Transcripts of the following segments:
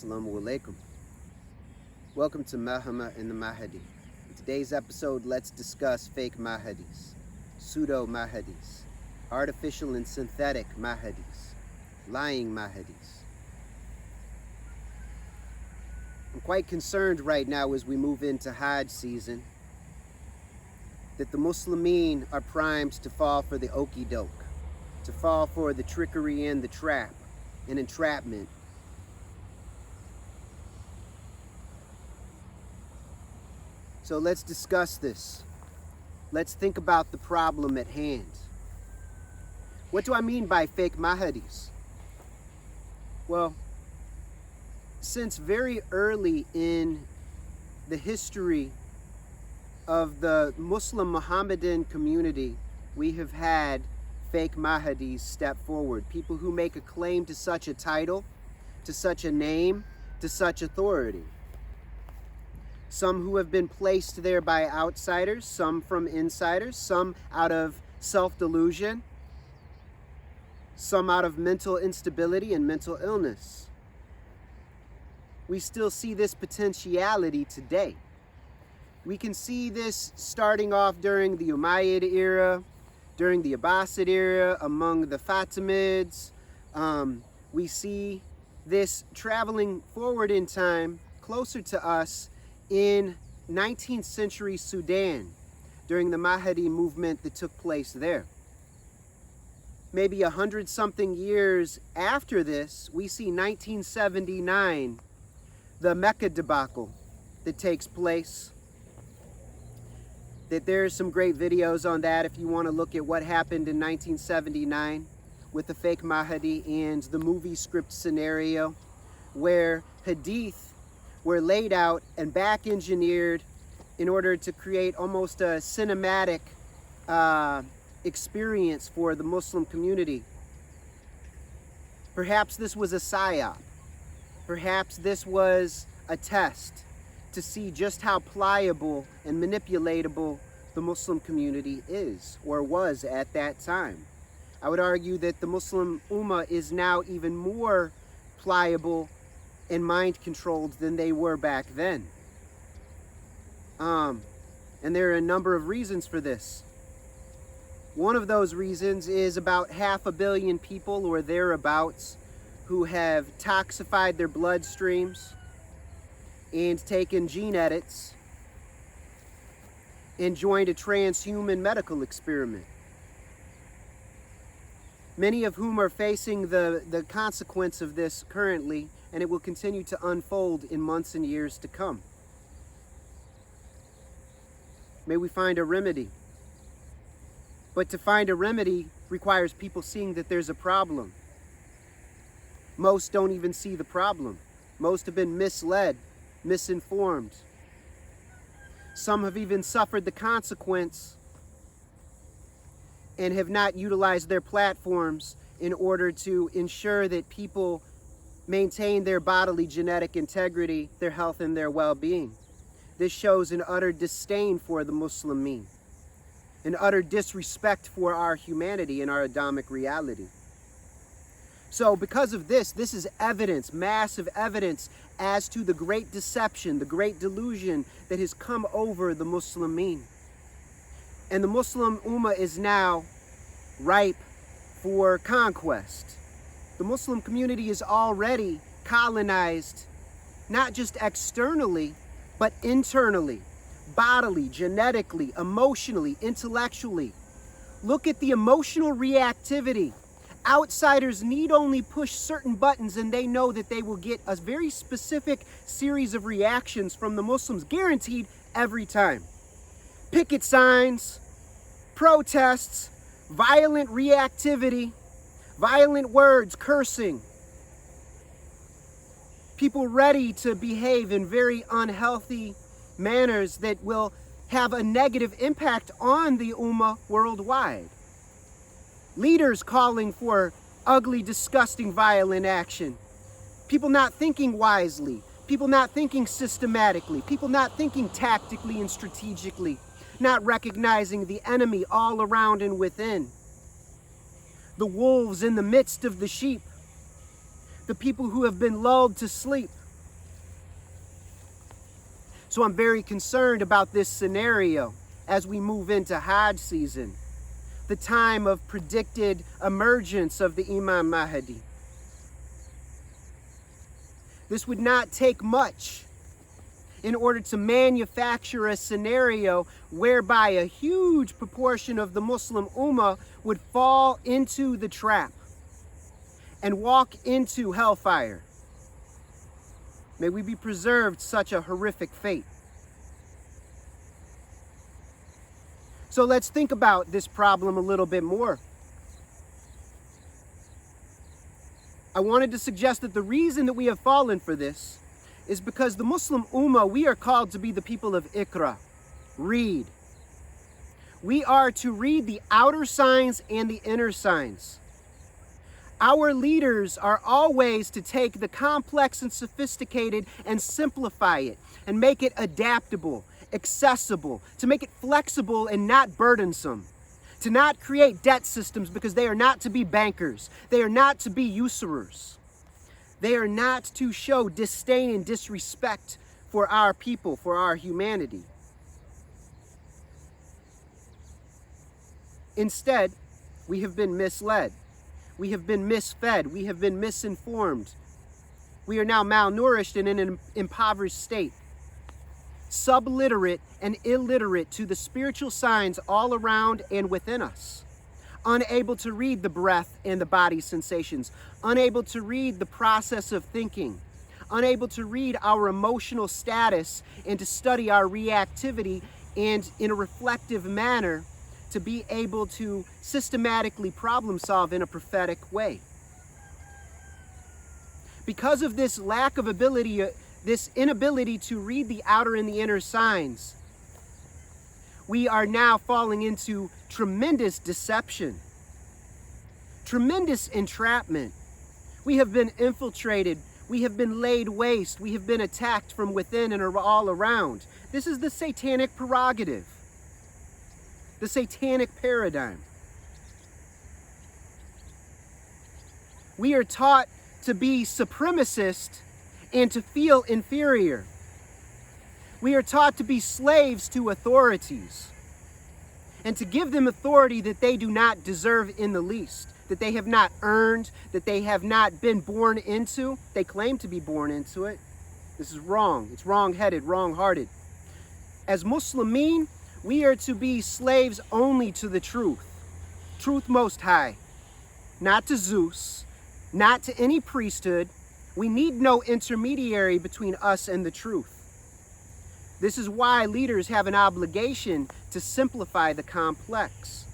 Assalamu alaikum. Welcome to Malhama and the Mahdi. In today's episode, let's discuss fake Mahdis, pseudo Mahdis, artificial and synthetic Mahdis, lying Mahdis. I'm quite concerned right now as we move into Hajj season that the Muslimin are primed to fall for the okie doke, to fall for the trickery and the trap and entrapment. So let's discuss this. Let's think about the problem at hand. What do I mean by fake Mahdis? Well, since very early in the history of the Muslim Muhammadan community, we have had fake Mahdis step forward. People who make a claim to such a title, to such a name, to such authority. Some who have been placed there by outsiders, some from insiders, some out of self-delusion, some out of mental instability and mental illness. We still see this potentiality today. We can see this starting off during the Umayyad era, during the Abbasid era, among the Fatimids. We see this traveling forward in time, closer to us, in 19th century Sudan, during the Mahdi movement that took place there. Maybe 100-something years after this, we see 1979, the Mecca debacle that takes place. That there's some great videos on that if you want to look at what happened in 1979 with the fake Mahdi and the movie script scenario, where hadith were laid out and back engineered in order to create almost a cinematic experience for the Muslim community. Perhaps this was a psyop. Perhaps this was a test to see just how pliable and manipulatable the Muslim community is or was at that time. I would argue that the Muslim Ummah is now even more pliable and mind-controlled than they were back then. And there are a number of reasons for this. One of those reasons is about 500 million people or thereabouts who have toxified their bloodstreams and taken gene edits and joined a transhuman medical experiment. Many of whom are facing the consequence of this currently, and it will continue to unfold in months and years to come. May we find a remedy. But to find a remedy requires people seeing that there's a problem. Most don't even see the problem. Most have been misled, misinformed. Some have even suffered the consequence and have not utilized their platforms in order to ensure that people maintain their bodily genetic integrity, their health, and their well-being. This shows an utter disdain for the Muslimin, an utter disrespect for our humanity and our Adamic reality. So because of this is evidence, massive evidence, as to the great deception, the great delusion that has come over the Muslimin. And the Muslim Ummah is now ripe for conquest. The Muslim community is already colonized, not just externally, but internally, bodily, genetically, emotionally, intellectually. Look at the emotional reactivity. Outsiders need only push certain buttons and they know that they will get a very specific series of reactions from the Muslims, guaranteed every time. Picket signs, protests, violent reactivity, violent words, cursing. People ready to behave in very unhealthy manners that will have a negative impact on the Ummah worldwide. Leaders calling for ugly, disgusting, violent action. People not thinking wisely. People not thinking systematically. People not thinking tactically and strategically. Not recognizing the enemy all around and within. The wolves in the midst of the sheep. The people who have been lulled to sleep. So I'm very concerned about this scenario as we move into Hajj season, the time of predicted emergence of the Imam Mahdi. This would not take much in order to manufacture a scenario whereby a huge proportion of the Muslim Ummah would fall into the trap and walk into hellfire. May we be preserved such a horrific fate. So let's think about this problem a little bit more. I wanted to suggest that the reason that we have fallen for this is because the Muslim Ummah, we are called to be the people of Iqra, read. We are to read the outer signs and the inner signs. Our leaders are always to take the complex and sophisticated and simplify it and make it adaptable, accessible, to make it flexible and not burdensome, to not create debt systems because they are not to be bankers, they are not to be usurers. They are not to show disdain and disrespect for our people, for our humanity. Instead, we have been misled. We have been misfed. We have been misinformed. We are now malnourished and in an impoverished state, subliterate and illiterate to the spiritual signs all around and within us, unable to read the breath and the body sensations, unable to read the process of thinking, unable to read our emotional status and to study our reactivity and in a reflective manner to be able to systematically problem solve in a prophetic way. Because of this lack of ability, this inability to read the outer and the inner signs, we are now falling into tremendous deception, tremendous entrapment. We have been infiltrated. We have been laid waste. We have been attacked from within and all around. This is the satanic prerogative, the satanic paradigm. We are taught to be supremacist and to feel inferior. We are taught to be slaves to authorities and to give them authority that they do not deserve in the least, that they have not earned, that they have not been born into. They claim to be born into it. This is wrong. It's wrong-headed, wrong-hearted. As Muslimin, we are to be slaves only to the truth. Truth most high. Not to Zeus, not to any priesthood. We need no intermediary between us and the truth. This is why leaders have an obligation to simplify the complex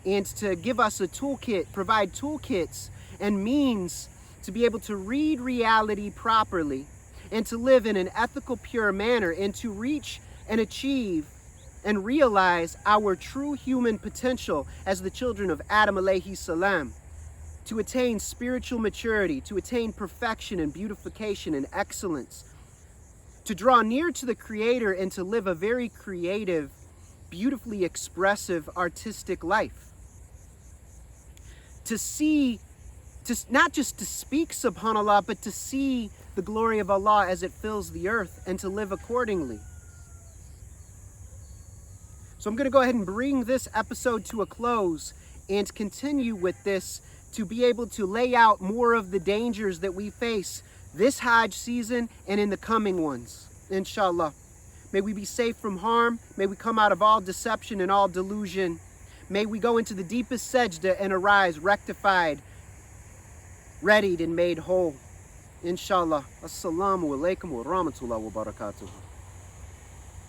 and to give us a toolkit, provide toolkits and means to be able to read reality properly and to live in an ethical, pure manner and to reach and achieve and realize our true human potential as the children of Adam alayhi salam, to attain spiritual maturity, to attain perfection and beautification and excellence, to draw near to the Creator and to live a very creative, beautifully expressive, artistic life. To see, not just to speak subhanAllah, but to see the glory of Allah as it fills the earth and to live accordingly. So I'm going to go ahead and bring this episode to a close and continue with this to be able to lay out more of the dangers that we face this Hajj season and in the coming ones, inshallah. May we be safe from harm. May we come out of all deception and all delusion. May we go into the deepest sajda and arise rectified, readied and made whole. Inshallah. Assalamu alaikum wa rahmatullahi wa barakatuh.